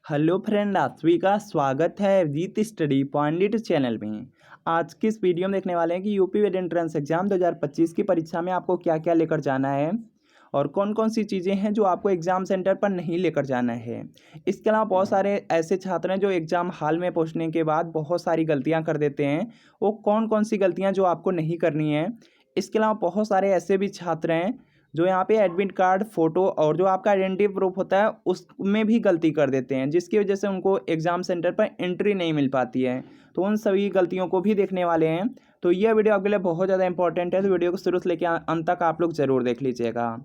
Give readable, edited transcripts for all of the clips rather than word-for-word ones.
Hello friend, आप सभी का स्वागत है अभिजीत स्टडी पॉइंट चैनल में। आज की इस वीडियो में देखने वाले हैं कि यूपी वेद एंट्रेंस एग्जाम 2025 की परीक्षा में आपको क्या क्या लेकर जाना है और कौन कौन सी चीज़ें हैं जो आपको एग्ज़ाम सेंटर पर नहीं लेकर जाना है। इसके अलावा बहुत सारे ऐसे छात्र हैं जो एग्ज़ाम हॉल में पहुंचने के बाद बहुत सारी गलतियां कर देते हैं। वो कौन कौन सी गलतियां जो आपको नहीं करनी है। इसके अलावा बहुत सारे ऐसे भी छात्र हैं जो यहाँ पे एडमिट कार्ड, फ़ोटो और जो आपका आइडेंटिटी प्रूफ होता है उसमें भी गलती कर देते हैं, जिसकी वजह से उनको एग्ज़ाम सेंटर पर एंट्री नहीं मिल पाती है। तो उन सभी गलतियों को भी देखने वाले हैं। तो यह वीडियो आपके लिए बहुत ज़्यादा इंपॉर्टेंट है, तो वीडियो को शुरू से लेकर अंत तक आप लोग ज़रूर देख लीजिएगा।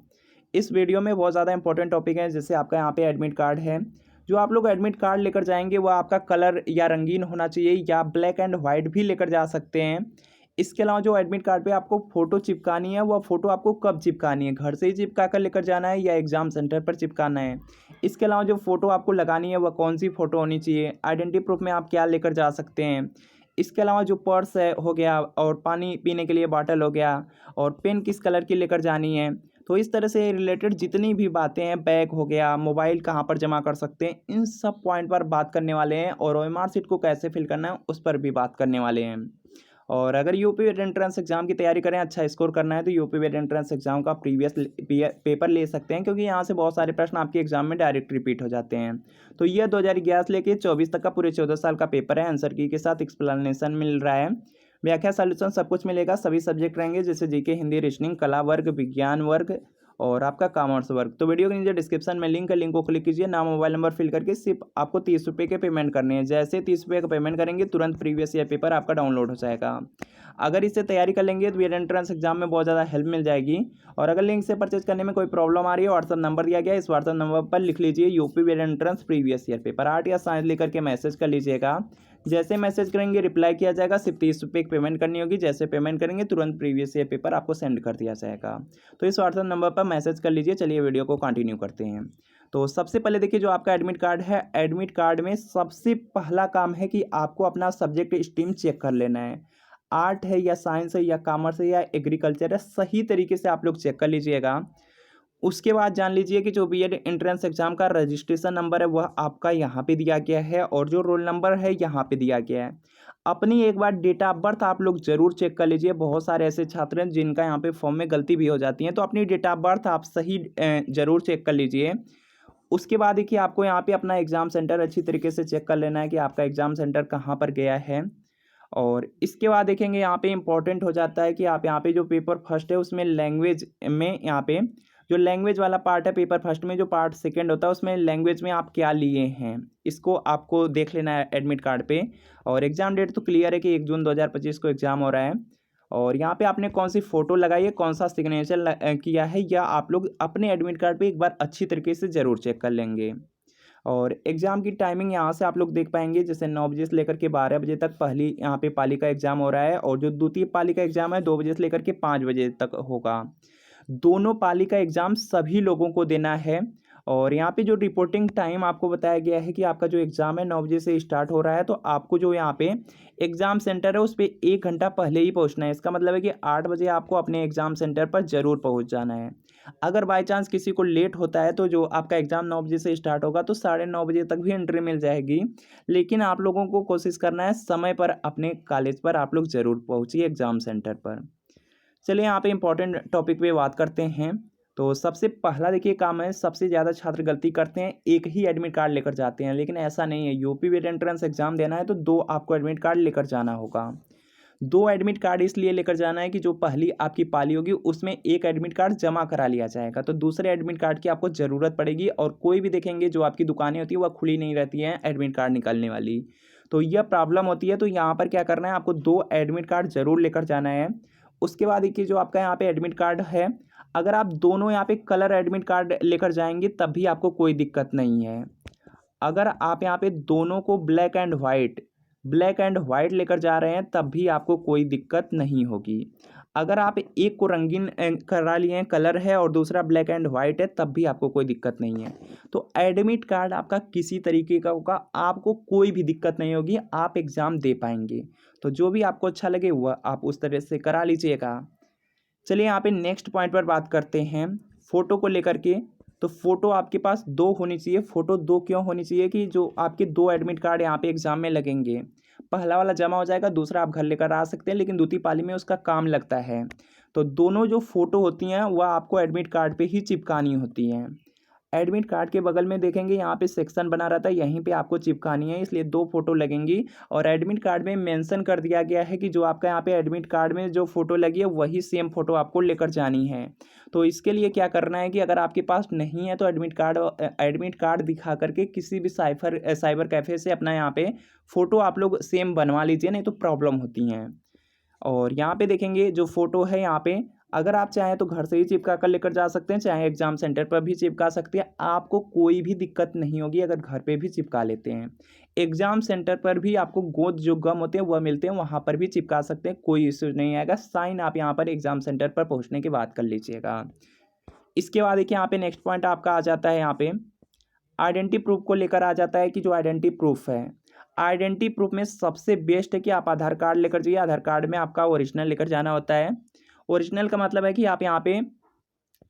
इस वीडियो में बहुत ज़्यादा इंपॉर्टेंट टॉपिक है, जैसे आपका यहाँ पे एडमिट कार्ड है। जो आप लोग एडमिट कार्ड लेकर जाएंगे वो आपका कलर या रंगीन होना चाहिए, या ब्लैक एंड वाइट भी लेकर जा सकते हैं। इसके अलावा जो एडमिट कार्ड पे आपको फ़ोटो चिपकानी है, वह फ़ोटो आपको कब चिपकानी है, घर से ही चिपका कर लेकर जाना है या एग्ज़ाम सेंटर पर चिपकाना है। इसके अलावा जो फ़ोटो आपको लगानी है वह कौन सी फ़ोटो होनी चाहिए, आइडेंटिटी प्रूफ में आप क्या लेकर जा सकते हैं। इसके अलावा जो पर्स है हो गया, और पानी पीने के लिए बॉटल हो गया, और पेन किस कलर की लेकर जानी है। तो इस तरह से रिलेटेड जितनी भी बातें हैं, बैग हो गया, मोबाइल कहाँ पर जमा कर सकते हैं, इन सब पॉइंट पर बात करने वाले हैं। और ओएमआर शीट को कैसे फिल करना है उस पर भी बात करने वाले हैं। और अगर यूपी वेट एंट्रेंस एग्जाम की तैयारी करें, अच्छा स्कोर करना है, तो यूपी वेट एंट्रेंस एग्जाम का प्रीवियस पेपर ले सकते हैं, क्योंकि यहाँ से बहुत सारे प्रश्न आपके एग्जाम में डायरेक्ट रिपीट हो जाते हैं। तो ये 2011 से लेकर 24 तक का पूरे 14 साल का पेपर है। आंसर की के साथ एक्सप्लेनेशन मिल रहा है, व्याख्या सॉल्यूशन सब कुछ मिलेगा। सभी सब्जेक्ट रहेंगे, जैसे जीके, हिंदी, रीजनिंग, कला वर्ग, विज्ञान वर्ग और आपका कॉमर्स वर्ग। तो वीडियो के नीचे डिस्क्रिप्शन में लिंक है, लिंक को क्लिक कीजिए, नाम मोबाइल नंबर फिल करके सिर्फ आपको 30 रुपये के पेमेंट करने हैं। जैसे 30 रुपये का पेमेंट करेंगे, तुरंत प्रीवियस ईयर पेपर आपका डाउनलोड हो जाएगा। अगर इससे तैयारी कर लेंगे तो ये एंट्रेंस एग्जाम में बहुत ज़्यादा हेल्प मिल जाएगी। और अगर लिंक से परचेज करने में कोई प्रॉब्लम आ रही है, व्हाट्सअप नंबर दिया गया है, इस व्हाट्सअप नंबर पर लिख लीजिए यूपी वेट entrance previous year paper art या साइंस लिख करके मैसेज कर लीजिएगा। जैसे मैसेज करेंगे रिप्लाई किया जाएगा, सिर्फ 30 रुपये की पेमेंट करनी होगी। जैसे पेमेंट करेंगे तुरंत प्रीवियस ईयर पेपर आपको सेंड कर दिया जाएगा। तो इस व्हाट्सअप नंबर पर मैसेज कर लीजिए। चलिए वीडियो को कंटिन्यू करते हैं। तो सबसे पहले देखिए, जो आपका एडमिट कार्ड है, एडमिट कार्ड में सबसे पहला काम है कि आपको अपना सब्जेक्ट स्ट्रीम चेक कर लेना है। आर्ट है या साइंस है या कॉमर्स है या एग्रीकल्चर है, सही तरीके से आप लोग चेक कर लीजिएगा। उसके बाद जान लीजिए कि जो बीएड एंट्रेंस एग्जाम का रजिस्ट्रेशन नंबर है वह आपका यहाँ पे दिया गया है, और जो रोल नंबर है यहाँ पे दिया गया है। अपनी एक बार डेट ऑफ बर्थ आप लोग जरूर चेक कर लीजिए। बहुत सारे ऐसे छात्र हैं जिनका यहाँ पे फॉर्म में गलती भी हो जाती है, तो अपनी डेट ऑफ बर्थ आप सही जरूर चेक कर लीजिए। उसके बाद देखिए, आपको यहाँ पे अपना एग्जाम सेंटर अच्छी तरीके से चेक कर लेना है कि आपका एग्जाम सेंटर कहाँ पर गया है। और इसके बाद देखेंगे, यहाँ पे इंपॉर्टेंट हो जाता है कि आप यहाँ पे जो पेपर फर्स्ट है उसमें लैंग्वेज में, यहाँ पे जो लैंग्वेज वाला पार्ट है पेपर फर्स्ट में, जो पार्ट सेकंड होता है उसमें लैंग्वेज में आप क्या लिए हैं, इसको आपको देख लेना है एडमिट कार्ड पे। और एग्ज़ाम डेट तो क्लियर है कि 1 जून 2025 को एग्ज़ाम हो रहा है। और यहाँ पे आपने कौन सी फ़ोटो लगाई है, कौन सा सिग्नेचर किया है, या आप लोग अपने एडमिट कार्ड पे एक बार अच्छी तरीके से ज़रूर चेक कर लेंगे। और एग्ज़ाम की टाइमिंग यहाँ से आप लोग देख पाएंगे, जैसे 9 बजे से लेकर के 12 बजे तक पहली यहाँ पे पाली का एग्ज़ाम हो रहा है, और जो द्वितीय पाली का एग्ज़ाम है 2 बजे से लेकर के 5 बजे तक होगा। दोनों पाली का एग्ज़ाम सभी लोगों को देना है। और यहाँ पे जो रिपोर्टिंग टाइम आपको बताया गया है कि आपका जो एग्ज़ाम है 9 बजे से स्टार्ट हो रहा है, तो आपको जो यहाँ पे एग्ज़ाम सेंटर है उस पर 1 घंटा पहले ही पहुँचना है। इसका मतलब है कि 8 बजे आपको अपने एग्ज़ाम सेंटर पर ज़रूर पहुँच जाना है। अगर बाई चांस किसी को लेट होता है, तो जो आपका एग्ज़ाम 9 बजे से स्टार्ट होगा तो 9:30 बजे तक भी एंट्री मिल जाएगी। लेकिन आप लोगों को कोशिश करना है समय पर अपने कॉलेज पर आप लोग ज़रूर पहुँचिए एग्ज़ाम सेंटर पर। चलिए यहाँ पे इंपॉर्टेंट टॉपिक पे बात करते हैं। तो सबसे पहला देखिए काम है, सबसे ज़्यादा छात्र गलती करते हैं, एक ही एडमिट कार्ड लेकर जाते हैं, लेकिन ऐसा नहीं है। यूपी वेट एंट्रेंस एग्जाम देना है तो 2 आपको एडमिट कार्ड लेकर जाना होगा। 2 एडमिट कार्ड इसलिए लेकर जाना है कि जो पहली आपकी पाली होगी उसमें एक एडमिट कार्ड जमा करा लिया जाएगा, तो दूसरे एडमिट कार्ड की आपको ज़रूरत पड़ेगी। और कोई भी देखेंगे, जो आपकी दुकानें होती है वह खुली नहीं रहती हैं एडमिट कार्ड निकालने वाली, तो यह प्रॉब्लम होती है। तो यहाँ पर क्या करना है, आपको 2 एडमिट कार्ड ज़रूर लेकर जाना है। उसके बाद देखिए, जो आपका यहाँ पे एडमिट कार्ड है, अगर आप दोनों यहाँ पे कलर एडमिट कार्ड लेकर जाएंगे तब भी आपको कोई दिक्कत नहीं है। अगर आप यहाँ पे दोनों को ब्लैक एंड वाइट लेकर जा रहे हैं तब भी आपको कोई दिक्कत नहीं होगी। अगर आप एक को रंगीन करा लिए हैं, कलर है, और दूसरा ब्लैक एंड वाइट है, तब भी आपको कोई दिक्कत नहीं है। तो एडमिट कार्ड आपका किसी तरीके का होगा, आपको कोई भी दिक्कत नहीं होगी, आप एग्ज़ाम दे पाएंगे। तो जो भी आपको अच्छा लगे वह आप उस तरह से करा लीजिएगा। चलिए यहाँ पे नेक्स्ट पॉइंट पर बात करते हैं, फ़ोटो को लेकर के। तो फ़ोटो आपके पास 2 होनी चाहिए। फ़ोटो 2 क्यों होनी चाहिए कि जो आपके 2 एडमिट कार्ड यहाँ पे एग्ज़ाम में लगेंगे, पहला वाला जमा हो जाएगा, दूसरा आप घर लेकर आ सकते हैं, लेकिन द्वितीय पाली में उसका काम लगता है। तो दोनों जो फ़ोटो होती हैं वह आपको एडमिट कार्ड पे ही चिपकानी होती हैं। एडमिट कार्ड के बगल में देखेंगे यहाँ पे सेक्शन बना रहता है, यहीं पे आपको चिपकानी है, इसलिए 2 फ़ोटो लगेंगी। और एडमिट कार्ड में मेंशन कर दिया गया है कि जो आपका यहाँ पे एडमिट कार्ड में जो फ़ोटो लगी है वही सेम फ़ोटो आपको लेकर जानी है। तो इसके लिए क्या करना है कि अगर आपके पास नहीं है तो एडमिट कार्ड दिखा करके किसी भी साइबर कैफ़े से अपना यहाँ पे फ़ोटो आप लोग सेम बनवा लीजिए, नहीं तो प्रॉब्लम होती हैं। और यहाँ पे देखेंगे जो फ़ोटो है यहाँ पे, अगर आप चाहें तो घर से ही चिपका कर लेकर जा सकते हैं, चाहे एग्ज़ाम सेंटर पर भी चिपका सकते हैं, आपको कोई भी दिक्कत नहीं होगी अगर घर पे भी चिपका लेते हैं। एग्ज़ाम सेंटर पर भी आपको गोंद जो गम होते हैं वह मिलते हैं, वहाँ पर भी चिपका सकते हैं, कोई इश्यू नहीं आएगा। साइन आप यहाँ पर एग्ज़ाम सेंटर पर पहुँचने के बाद कर लीजिएगा। इसके बाद देखिए यहाँ पे नेक्स्ट पॉइंट आपका आ जाता है यहाँ पे आइडेंटिटी प्रूफ को लेकर आ जाता है कि जो आइडेंटिटी प्रूफ है, आइडेंटिटी प्रूफ में सबसे बेस्ट है कि आप आधार कार्ड लेकर जाइए। आधार कार्ड में आपका ओरिजिनल लेकर जाना होता है। ओरिजिनल का मतलब है कि आप यहाँ पे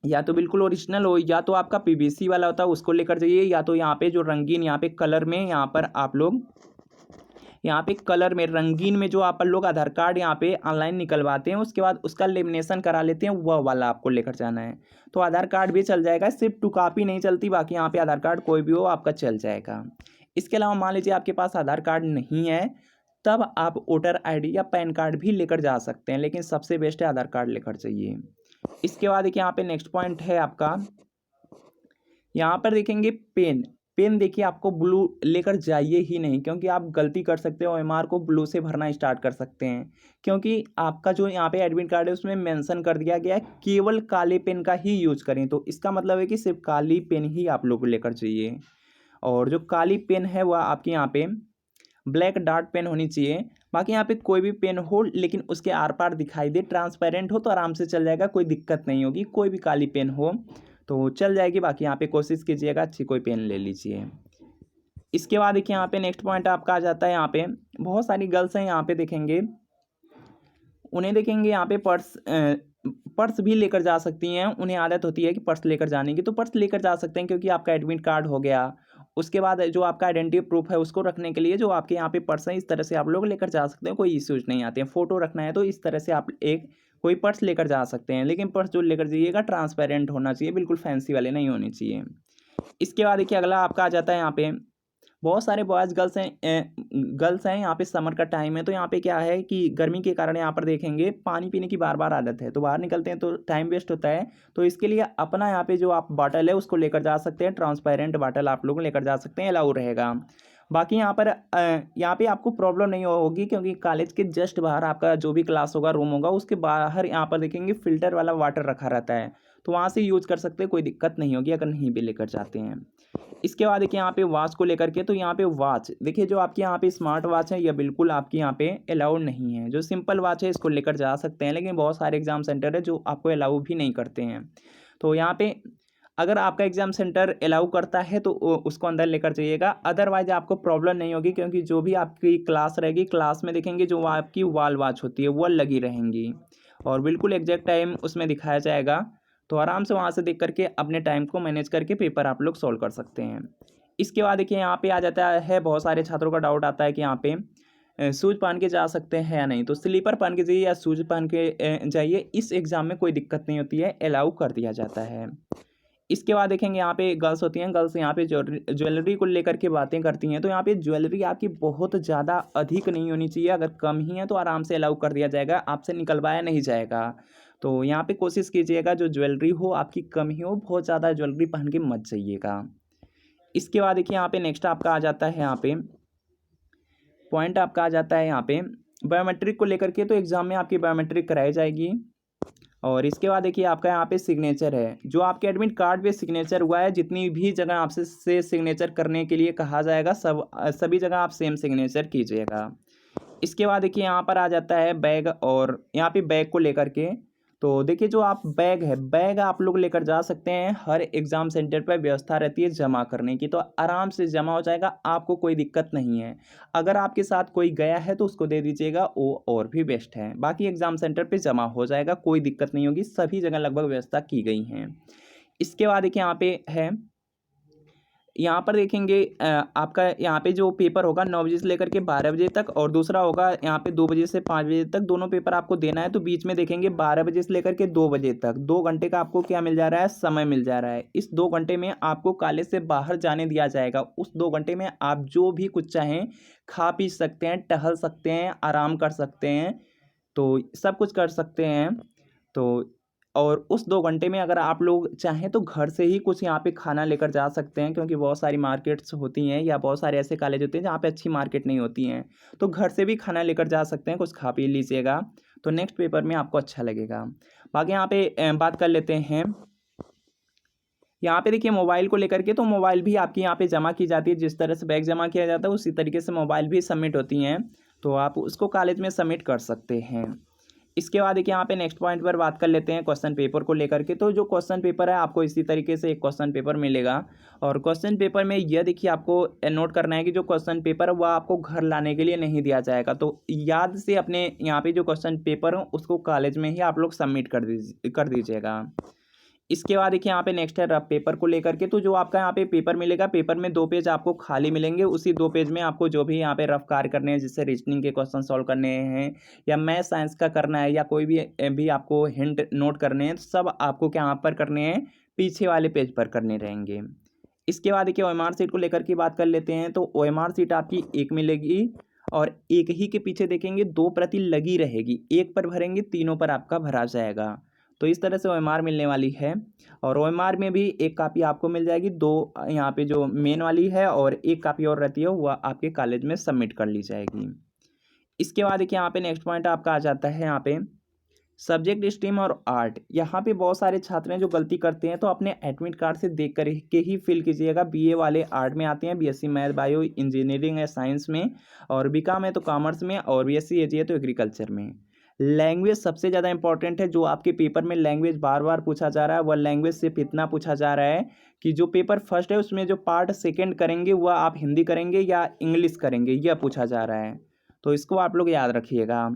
या तो बिल्कुल ओरिजिनल हो, या तो आपका पीवीसी वाला होता है उसको लेकर जाइए, या तो यहाँ पे जो रंगीन यहाँ पे कलर में यहाँ पर आप लोग यहाँ पे कलर में रंगीन में जो आप लोग आधार कार्ड यहाँ पे ऑनलाइन निकलवाते हैं, उसके बाद उसका लेमिनेशन करा लेते हैं, वह वाला आपको लेकर जाना है। तो आधार कार्ड भी चल जाएगा, सिर्फ 2 कॉपी नहीं चलती, बाकी यहाँ पे आधार कार्ड कोई भी हो आपका चल जाएगा। इसके अलावा मान लीजिए आपके पास आधार कार्ड नहीं है, तब आप वोटर आईडी या पैन कार्ड भी लेकर जा सकते हैं, लेकिन सबसे बेस्ट है आधार कार्ड लेकर जाइए। इसके बाद देखिए यहाँ पे नेक्स्ट पॉइंट है आपका, यहाँ पर देखेंगे पेन। पेन देखिए आपको ब्लू लेकर जाइए ही नहीं, क्योंकि आप गलती कर सकते हो, ओएमआर को ब्लू से भरना स्टार्ट कर सकते हैं, क्योंकि आपका जो यहाँ पे एडमिट कार्ड है उसमें मेंशन कर दिया गया है केवल काले पेन का ही यूज करें। तो इसका मतलब है कि सिर्फ काली पेन ही आप लोग लेकर जाइए। और जो काली पेन है वह आपके यहाँ पे ब्लैक डॉट पेन होनी चाहिए। बाकी यहाँ पे कोई भी पेन हो लेकिन उसके आर पार दिखाई दे, ट्रांसपेरेंट हो तो आराम से चल जाएगा, कोई दिक्कत नहीं होगी। कोई भी काली पेन हो तो चल जाएगी। बाकी यहाँ पे कोशिश कीजिएगा अच्छी कोई पेन ले लीजिए। इसके बाद देखिए यहाँ पे नेक्स्ट पॉइंट आपका आ जाता है, यहाँ पे बहुत सारी गर्ल्स हैं, यहाँ पे देखेंगे उन्हें देखेंगे यहाँ पे पर्स भी लेकर जा सकती हैं। उन्हें आदत होती है कि पर्स लेकर जाने की, तो पर्स लेकर जा सकते हैं, क्योंकि आपका एडमिट कार्ड हो गया, उसके बाद जो आपका आइडेंटिटी प्रूफ है उसको रखने के लिए जो आपके यहाँ पे पर्स है, इस तरह से आप लोग लेकर जा सकते हैं, कोई इश्यूज नहीं आते हैं। फ़ोटो रखना है तो इस तरह से आप एक कोई पर्स लेकर जा सकते हैं, लेकिन पर्स जो लेकर जाइएगा ट्रांसपेरेंट होना चाहिए, बिल्कुल फैंसी वाले नहीं होने चाहिए। इसके बाद देखिए अगला आपका आ जाता है यहाँ पे बहुत सारे बॉयज़ गर्ल्स हैं, यहाँ पे समर का टाइम है, तो यहाँ पे क्या है कि गर्मी के कारण यहाँ पर देखेंगे पानी पीने की बार बार आदत है, तो बाहर निकलते हैं तो टाइम वेस्ट होता है। तो इसके लिए अपना यहाँ पे जो आप बॉटल है उसको लेकर जा सकते हैं, ट्रांसपेरेंट बॉटल आप लोग लेकर जा सकते हैं, अलाउ रहेगा। बाकी यहाँ पे आपको प्रॉब्लम नहीं होगी, क्योंकि कॉलेज के जस्ट बाहर आपका जो भी क्लास होगा, रूम होगा, उसके बाहर यहाँ पर देखेंगे फ़िल्टर वाला वाटर रखा रहता है, तो वहाँ से यूज़ कर सकते हैं, कोई दिक्कत नहीं होगी अगर नहीं भी लेकर जाते हैं। इसके बाद देखिए यहाँ पे वॉच को लेकर के, तो यहाँ पे वॉच देखिए जो आपकी यहाँ पे स्मार्ट वॉच है यह बिल्कुल आपकी यहाँ पे अलाउड नहीं है। जो सिंपल वॉच है इसको लेकर जा सकते हैं, लेकिन बहुत सारे एग्जाम सेंटर है जो आपको अलाउ भी नहीं करते हैं। तो यहाँ पे अगर आपका एग्जाम सेंटर अलाउ करता है तो उसको अंदर लेकर जाइएगा, अदरवाइज आपको प्रॉब्लम नहीं होगी, क्योंकि जो भी आपकी क्लास रहेगी, क्लास में देखेंगे जो आपकी वॉल वॉच होती है वह लगी रहेंगी, और बिल्कुल एग्जैक्ट टाइम उसमें दिखाया जाएगा। तो आराम से वहाँ से देख करके अपने टाइम को मैनेज करके पेपर आप लोग सॉल्व कर सकते हैं। इसके बाद देखिए यहाँ पे आ जाता है, बहुत सारे छात्रों का डाउट आता है कि यहाँ पे शूज़ पहन के जा सकते हैं या नहीं, तो स्लीपर पहन के जाइए या शूज़ पहन के जाइए, इस एग्ज़ाम में कोई दिक्कत नहीं होती है, अलाउ कर दिया जाता है। इसके बाद देखेंगे यहाँ पे गर्ल्स होती हैं, गर्ल्स यहाँ पे ज्वेलरी को लेकर के बातें करती हैं, तो यहाँ पे ज्वेलरी आपकी बहुत ज़्यादा अधिक नहीं होनी चाहिए, अगर कम ही है तो आराम से अलाउ कर दिया जाएगा, आपसे निकलवाया नहीं जाएगा। तो यहाँ पे कोशिश कीजिएगा जो ज्वेलरी हो आपकी कम ही हो, बहुत ज़्यादा ज्वेलरी पहन के मत जाइएगा। इसके बाद देखिए यहाँ पे नेक्स्ट आपका आ जाता है, यहाँ पे पॉइंट आपका आ जाता है यहाँ पे बायोमेट्रिक को लेकर के, तो एग्ज़ाम में आपकी बायोमेट्रिक कराई जाएगी। और इसके बाद देखिए आपका यहाँ पे सिग्नेचर है, जो आपके एडमिट कार्ड पे सिग्नेचर हुआ है, जितनी भी जगह आपसे सिग्नेचर करने के लिए कहा जाएगा सभी जगह आप सेम सिग्नेचर कीजिएगा। इसके बाद देखिए यहाँ पर आ जाता है बैग, और यहाँ पे बैग को लेकर के, तो देखिए जो आप बैग आप लोग लेकर जा सकते हैं, हर एग्ज़ाम सेंटर पर व्यवस्था रहती है जमा करने की, तो आराम से जमा हो जाएगा, आपको कोई दिक्कत नहीं है। अगर आपके साथ कोई गया है तो उसको दे दीजिएगा, वो और भी बेस्ट है। बाकी एग्ज़ाम सेंटर पे जमा हो जाएगा, कोई दिक्कत नहीं होगी, सभी जगह लगभग व्यवस्था की गई हैं। इसके बाद देखिए यहाँ पे है, यहाँ पर देखेंगे आपका यहाँ पे जो पेपर होगा 9 बजे से लेकर के 12 बजे तक, और दूसरा होगा यहाँ पे 2 बजे से 5 बजे तक, दोनों पेपर आपको देना है। तो बीच में देखेंगे 12 बजे से लेकर के 2 बजे तक 2 घंटे का आपको क्या मिल जा रहा है, समय मिल जा रहा है। इस 2 घंटे में आपको कॉलेज से बाहर जाने दिया जाएगा। उस 2 घंटे में आप जो भी कुछ चाहें खा पी सकते हैं, टहल सकते हैं, आराम कर सकते हैं, तो सब कुछ कर सकते हैं। तो और उस 2 घंटे में अगर आप लोग चाहें तो घर से ही कुछ यहाँ पे खाना लेकर जा सकते हैं, क्योंकि बहुत सारी मार्केट्स होती हैं या बहुत सारे ऐसे कॉलेज होते हैं जहाँ पे अच्छी मार्केट नहीं होती हैं, तो घर से भी खाना लेकर जा सकते हैं, कुछ खा पी लीजिएगा, तो नेक्स्ट पेपर में आपको अच्छा लगेगा। बाकी यहाँ पे बात कर लेते हैं, यहाँ पे देखिए मोबाइल को लेकर के, तो मोबाइल भी आपकी यहाँ पे जमा की जाती है। जिस तरह से बैग जमा किया जाता है उसी तरीके से मोबाइल भी सबमिट होती हैं, तो आप उसको कॉलेज में सबमिट कर सकते हैं। इसके बाद देखिए यहाँ पे नेक्स्ट पॉइंट पर बात कर लेते हैं क्वेश्चन पेपर को लेकर के। तो जो क्वेश्चन पेपर है आपको इसी तरीके से एक क्वेश्चन पेपर मिलेगा, और क्वेश्चन पेपर में यह देखिए आपको नोट करना है कि जो क्वेश्चन पेपर है वह आपको घर लाने के लिए नहीं दिया जाएगा। तो याद से अपने यहाँ पे जो क्वेश्चन पेपर हो उसको कॉलेज में ही आप लोग सबमिट कर दीजिएगा। इसके बाद देखिए यहाँ पे नेक्स्ट है रफ पेपर को लेकर के। तो जो आपका यहाँ पे पेपर मिलेगा, पेपर में 2 पेज आपको खाली मिलेंगे, उसी 2 पेज में आपको जो भी यहाँ पे रफ कार्य करने हैं, जिससे रीजनिंग के क्वेश्चन सॉल्व करने हैं या मैथ साइंस का करना है या कोई भी आपको हिंट नोट करने हैं, तो सब आपको क्या यहाँ पर करने हैं, पीछे वाले पेज पर करने रहेंगे। इसके बाद देखिए OMR सीट को लेकर के बात कर लेते हैं। तो OMR सीट आपकी एक मिलेगी, और एक ही के पीछे देखेंगे 2 प्रति लगी रहेगी, एक पर भरेंगे तीनों पर आपका भरा जाएगा। तो इस तरह से OMR मिलने वाली है, और OMR में भी एक कापी आपको मिल जाएगी, 2 यहाँ पे जो मेन वाली है और एक कापी और रहती है वह आपके कॉलेज में सबमिट कर ली जाएगी। इसके बाद देखिए यहाँ पे नेक्स्ट पॉइंट आपका आ जाता है यहाँ पे सब्जेक्ट स्ट्रीम और आर्ट। यहाँ पे बहुत सारे छात्र हैं जो गलती करते हैं, तो अपने एडमिट कार्ड से देख कर के ही फिल कीजिएगा। BA वाले आर्ट में आते हैं, BSc मैथ बायो इंजीनियरिंग है साइंस में, और BCom है तो कॉमर्स में, और BSc AG है तो एग्रीकल्चर में। लैंग्वेज सबसे ज़्यादा इंपॉर्टेंट है। जो आपके पेपर में लैंग्वेज बार बार पूछा जा रहा है, वह लैंग्वेज सिर्फ इतना पूछा जा रहा है कि जो पेपर फर्स्ट है उसमें जो पार्ट सेकंड करेंगे वह आप हिंदी करेंगे या इंग्लिश करेंगे, यह पूछा जा रहा है, तो इसको आप लोग याद रखिएगा।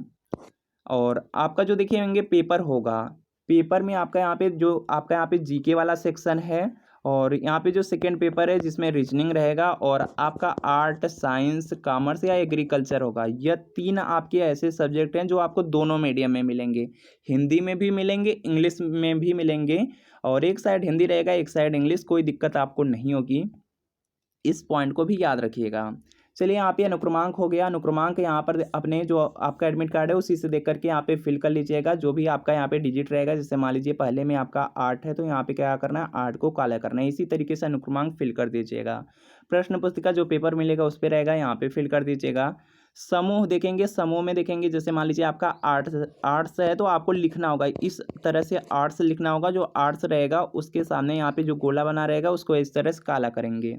और आपका जो देखेंगे पेपर होगा, पेपर में आपका यहाँ पे GK वाला सेक्शन है, और यहाँ पे जो सेकंड पेपर है जिसमें रीजनिंग रहेगा, और आपका आर्ट साइंस कॉमर्स या एग्रीकल्चर होगा। यह 3 आपके ऐसे सब्जेक्ट हैं जो आपको दोनों मीडियम में मिलेंगे, हिंदी में भी मिलेंगे, इंग्लिश में भी मिलेंगे, और एक साइड हिंदी रहेगा एक साइड इंग्लिश, कोई दिक्कत आपको नहीं होगी। इस पॉइंट को भी याद रखिएगा। चलिए यहाँ पे अनुक्रमांक हो गया। अनुक्रमांक यहाँ पर अपने जो आपका एडमिट कार्ड है उसी से देख करके यहाँ पे फिल कर लीजिएगा, जो भी आपका यहाँ पे डिजिट रहेगा। जैसे मान लीजिए पहले में आपका 8 है, तो यहाँ पे क्या करना है, 8 को काला करना है। इसी तरीके से अनुक्रमांक फिल कर दीजिएगा। प्रश्न पुस्तिका जो पेपर मिलेगा उस पर रहेगा, यहाँ पे फिल कर दीजिएगा। समूह देखेंगे, समूह में देखेंगे जैसे मान लीजिए आपका आर्ट्स है, तो आपको लिखना होगा इस तरह से, आर्ट्स लिखना होगा। जो आर्ट्स रहेगा उसके सामने यहाँ पे जो गोला बना रहेगा उसको इस तरह से काला करेंगे।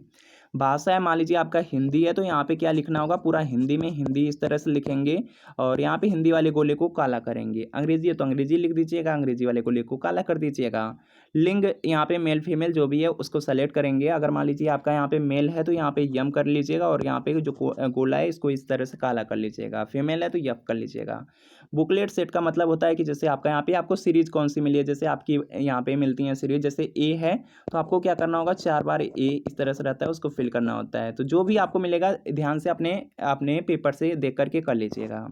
भाषा है, मान लीजिए आपका हिंदी है, तो यहाँ पे क्या लिखना होगा, पूरा हिंदी में हिंदी इस तरह से लिखेंगे, और यहाँ पे हिंदी वाले गोले को काला करेंगे। अंग्रेजी है तो अंग्रेजी लिख दीजिएगा, अंग्रेजी वाले गोले को काला कर दीजिएगा। लिंग यहाँ पे मेल फीमेल जो भी है उसको सेलेक्ट करेंगे। अगर मान लीजिए आपका यहाँ पे मेल है तो यहाँ पे यम कर लीजिएगा, और यहाँ पे जो गोला है इसको इस तरह से काला कर लीजिएगा। फीमेल है तो यफ कर लीजिएगा। बुकलेट सेट का मतलब होता है कि जैसे आपका यहाँ पे आपको सीरीज कौन सी मिली है, जैसे आपकी यहाँ पे मिलती है सीरीज, जैसे ए है तो आपको क्या करना होगा, 4 बार ए इस तरह से रहता है उसको फिल करना होता है। तो जो भी आपको मिलेगा ध्यान से अपने अपने पेपर से देख करके कर लीजिएगा।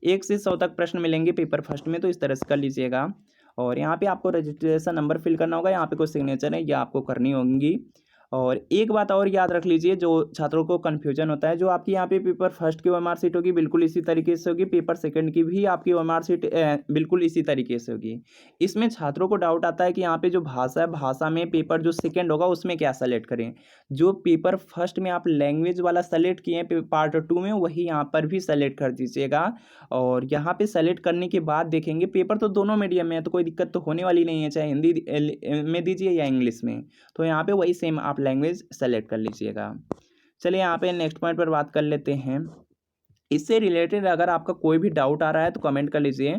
1 से 100 तक प्रश्न मिलेंगे पेपर फर्स्ट में, तो इस तरह से कर लीजिएगा। और यहाँ पे आपको रजिस्ट्रेशन नंबर फिल करना होगा, यहाँ पे कोई सिग्नेचर है या आपको करनी होंगी। और एक बात और याद रख लीजिए, जो छात्रों को कन्फ्यूजन होता है, जो आपकी यहाँ पे पेपर फर्स्ट की OMR सीट होगी बिल्कुल इसी तरीके से होगी, पेपर सेकंड की भी आपकी OMR सीट बिल्कुल इसी तरीके से होगी। इसमें छात्रों को डाउट आता है कि यहाँ पे जो भाषा है, भाषा में पेपर जो सेकंड होगा उसमें क्या सेलेक्ट करें। जो पेपर फर्स्ट में आप लैंग्वेज वाला सेलेक्ट किए हैं पार्ट 2 में, वही यहाँ पर भी सेलेक्ट कर दीजिएगा। और यहाँ पे सेलेक्ट करने के बाद देखेंगे पेपर तो दोनों मीडियम में है, तो कोई दिक्कत तो होने वाली नहीं है, चाहे हिंदी में दीजिए या इंग्लिश में, तो यहाँ पे वही सेम आप लैंग्वेज सेलेक्ट कर लीजिएगा। चलिए यहाँ पे नेक्स्ट पॉइंट पर बात कर लेते हैं। इससे रिलेटेड अगर आपका कोई भी डाउट आ रहा है तो कमेंट कर लीजिए।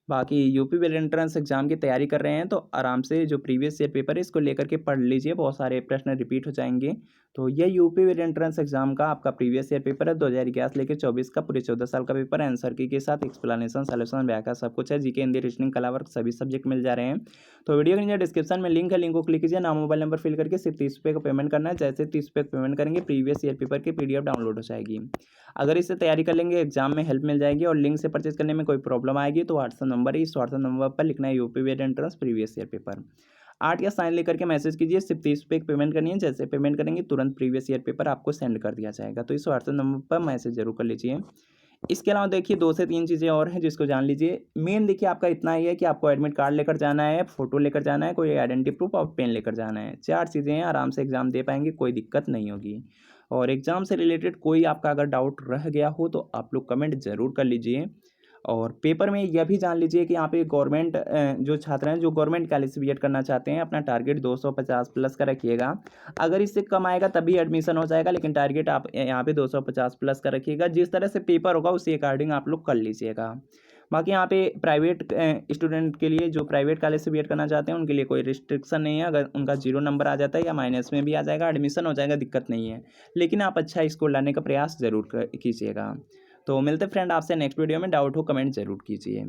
बाकी यूपी वेल एंट्रेंस एग्जाम की तैयारी कर रहे हैं तो आराम से जो प्रीवियस ईयर पेपर है इसको लेकर के पढ़ लीजिए, बहुत सारे प्रश्न रिपीट हो जाएंगे, तो ये यूपी एंट्रेंस एग्जाम का आपका प्रीवियस ईयर पेपर है 2011 लेकर 24 का, पूरे 14 साल का पेपर है। आंसर की के साथ एक्सप्लेनेशन, सॉल्यूशन, व्याख्या सब कुछ है। जीके, हिंदी, रीजनिंग, कला वर्ग सभी सब्जेक्ट मिल जा रहे हैं। तो वीडियो के नीचे डिस्क्रिप्शन में लिंक है, लिंक को क्लिक कीजिए, नाम मोबाइल नंबर फिल करके सिर्फ 30 रुपये का पेमेंट करना है। जैसे 30 रुपये का पेमेंट करेंगे प्रीवियस ईयर पेपर की PDF डाउनलोड हो जाएगी। अगर इससे तैयारी कर लेंगे एग्जाम में हेल्प मिल जाएगी। और लिंक से परचेज करने में कोई प्रॉब्लम आएगी तो व्हाट्सअप नंबर है, इस व्हाट्सअप नंबर पर लिखना है UP entrance previous year paper. Art या साइन लेकर के मैसेज कीजिए, सिर्फ 30 रुपये की पेमेंट करनी है। जैसे पेमेंट करेंगे तुरंत प्रीवियस ईयर पेपर आपको सेंड कर दिया जाएगा। तो इस व्हाट्सएप नंबर पर मैसेज जरूर कर लीजिए। इसके अलावा देखिए 2 से 3 चीज़ें और हैं जिसको जान लीजिए। मेन देखिए आपका इतना ही है कि आपको एडमिट कार्ड लेकर जाना है, फोटो लेकर जाना है, कोई आइडेंटिटी प्रूफ और पेन लेकर जाना है। 4 चीज़ें हैं, आराम से एग्जाम दे पाएंगे, कोई दिक्कत नहीं होगी। और एग्जाम से रिलेटेड कोई आपका अगर डाउट रह गया हो तो आप लोग कमेंट जरूर कर लीजिए। और पेपर में यह भी जान लीजिए कि यहाँ पे गवर्नमेंट जो छात्र हैं जो गवर्नमेंट कॉलेज से बीएड करना चाहते हैं, अपना टारगेट 250 प्लस का रखिएगा। अगर इससे कम आएगा तभी एडमिशन हो जाएगा, लेकिन टारगेट आप यहाँ पे 250 प्लस का रखिएगा। जिस तरह से पेपर होगा उसी अकॉर्डिंग आप लोग कर लीजिएगा। बाकी यहाँ पे प्राइवेट स्टूडेंट के लिए, जो प्राइवेट कॉलेज से बीएड करना चाहते हैं, उनके लिए कोई रिस्ट्रिक्शन नहीं है। अगर उनका 0 नंबर आ जाता है या माइनस में भी आ जाएगा, एडमिशन हो जाएगा, दिक्कत नहीं है। लेकिन आप अच्छा स्कोर लाने का प्रयास जरूर कीजिएगा। तो मिलते फ्रेंड आपसे नेक्स्ट वीडियो में। डाउट हो कमेंट जरूर कीजिए।